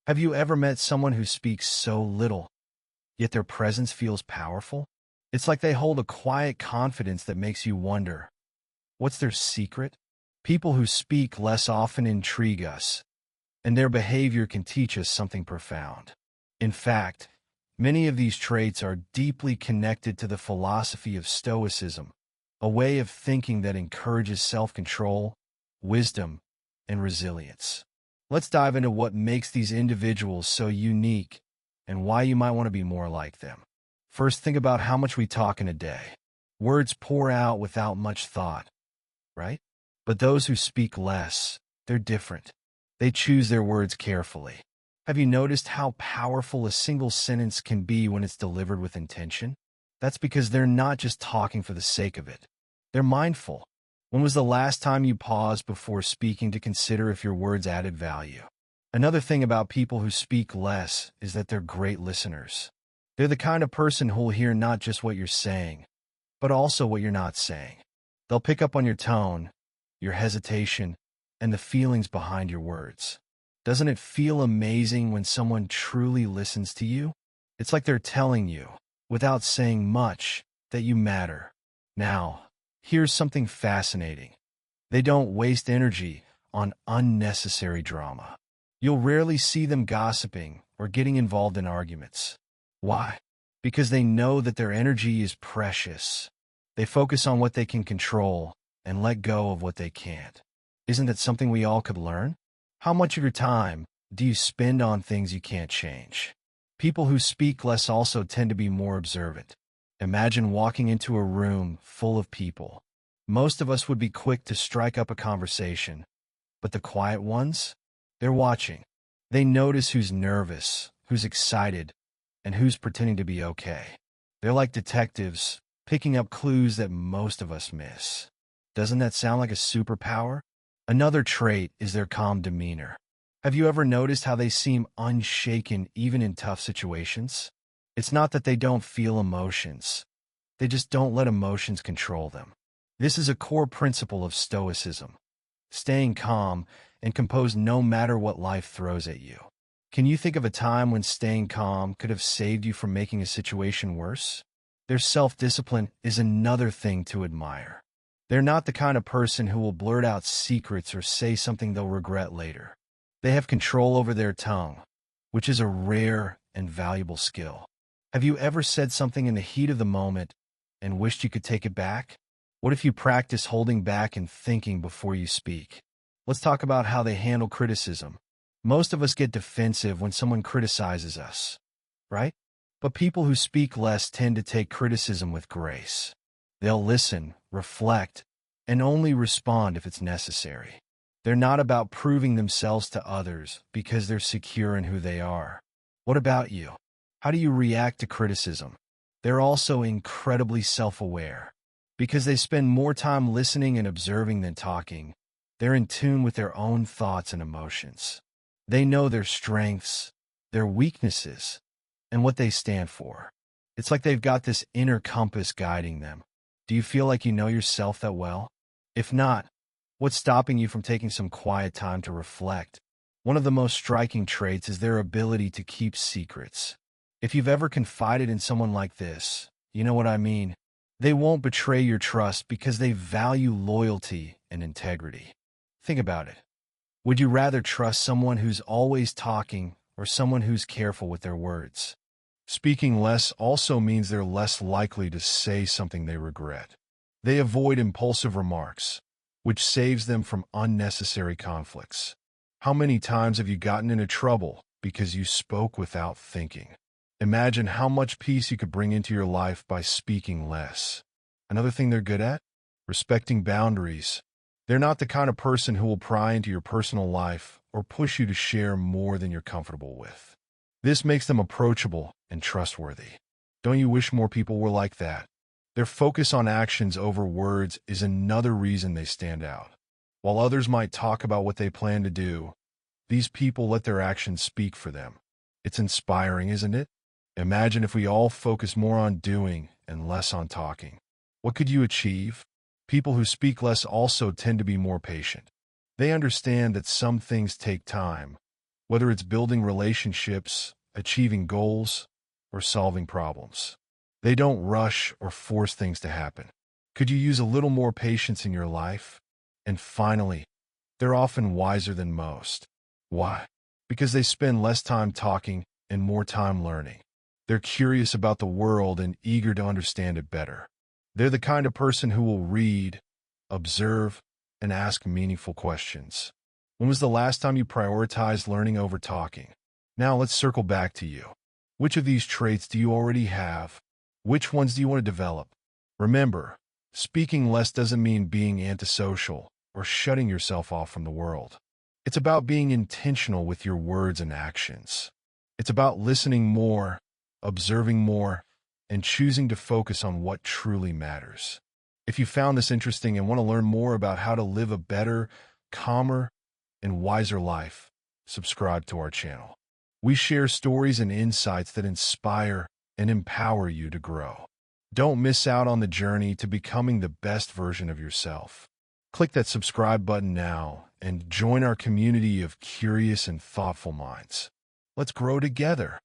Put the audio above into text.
Have you ever met someone who speaks so little, yet their presence feels powerful? It's like they hold a quiet confidence that makes you wonder, what's their secret? People who speak less often intrigue us, and their behavior can teach us something profound. In fact, many of these traits are deeply connected to the philosophy of Stoicism, a way of thinking that encourages self-control, wisdom, and resilience. Let's dive into what makes these individuals so unique and why you might want to be more like them. First, think about how much we talk in a day. Words pour out without much thought, right? But those who speak less, they're different. They choose their words carefully. Have you noticed how powerful a single sentence can be when it's delivered with intention? That's because they're not just talking for the sake of it. They're mindful. When was the last time you paused before speaking to consider if your words added value? Another thing about people who speak less is that they're great listeners. They're the kind of person who'll hear not just what you're saying, but also what you're not saying. They'll pick up on your tone, your hesitation, and the feelings behind your words. Doesn't it feel amazing when someone truly listens to you? It's like they're telling you, without saying much, that you matter. Now, here's something fascinating. They don't waste energy on unnecessary drama. You'll rarely see them gossiping or getting involved in arguments. Why? Because they know that their energy is precious. They focus on what they can control and let go of what they can't. Isn't that something we all could learn? How much of your time do you spend on things you can't change? People who speak less also tend to be more observant. Imagine walking into a room full of people. Most of us would be quick to strike up a conversation, but the quiet ones? They're watching. They notice who's nervous, who's excited, and who's pretending to be okay. They're like detectives, picking up clues that most of us miss. Doesn't that sound like a superpower? Another trait is their calm demeanor. Have you ever noticed how they seem unshaken even in tough situations? It's not that they don't feel emotions. They just don't let emotions control them. This is a core principle of Stoicism, staying calm and composed no matter what life throws at you. Can you think of a time when staying calm could have saved you from making a situation worse? Their self-discipline is another thing to admire. They're not the kind of person who will blurt out secrets or say something they'll regret later. They have control over their tongue, which is a rare and valuable skill. Have you ever said something in the heat of the moment and wished you could take it back? What if you practice holding back and thinking before you speak? Let's talk about how they handle criticism. Most of us get defensive when someone criticizes us, right? But people who speak less tend to take criticism with grace. They'll listen, reflect, and only respond if it's necessary. They're not about proving themselves to others because they're secure in who they are. What about you? How do you react to criticism? They're also incredibly self-aware. Because they spend more time listening and observing than talking, they're in tune with their own thoughts and emotions. They know their strengths, their weaknesses, and what they stand for. It's like they've got this inner compass guiding them. Do you feel like you know yourself that well? If not, what's stopping you from taking some quiet time to reflect? One of the most striking traits is their ability to keep secrets. If you've ever confided in someone like this, you know what I mean. They won't betray your trust because they value loyalty and integrity. Think about it. Would you rather trust someone who's always talking or someone who's careful with their words? Speaking less also means they're less likely to say something they regret. They avoid impulsive remarks, which saves them from unnecessary conflicts. How many times have you gotten into trouble because you spoke without thinking? Imagine how much peace you could bring into your life by speaking less. Another thing they're good at? Respecting boundaries. They're not the kind of person who will pry into your personal life or push you to share more than you're comfortable with. This makes them approachable and trustworthy. Don't you wish more people were like that? Their focus on actions over words is another reason they stand out. While others might talk about what they plan to do, these people let their actions speak for them. It's inspiring, isn't it? Imagine if we all focus more on doing and less on talking. What could you achieve? People who speak less also tend to be more patient. They understand that some things take time, whether it's building relationships, achieving goals, or solving problems. They don't rush or force things to happen. Could you use a little more patience in your life? And finally, they're often wiser than most. Why? Because they spend less time talking and more time learning. They're curious about the world and eager to understand it better. They're the kind of person who will read, observe, and ask meaningful questions. When was the last time you prioritized learning over talking? Now let's circle back to you. Which of these traits do you already have? Which ones do you want to develop? Remember, speaking less doesn't mean being antisocial or shutting yourself off from the world. It's about being intentional with your words and actions. It's about listening more, observing more, and choosing to focus on what truly matters. If you found this interesting and want to learn more about how to live a better, calmer, and wiser life, subscribe to our channel. We share stories and insights that inspire and empower you to grow. Don't miss out on the journey to becoming the best version of yourself. Click that subscribe button now and join our community of curious and thoughtful minds. Let's grow together.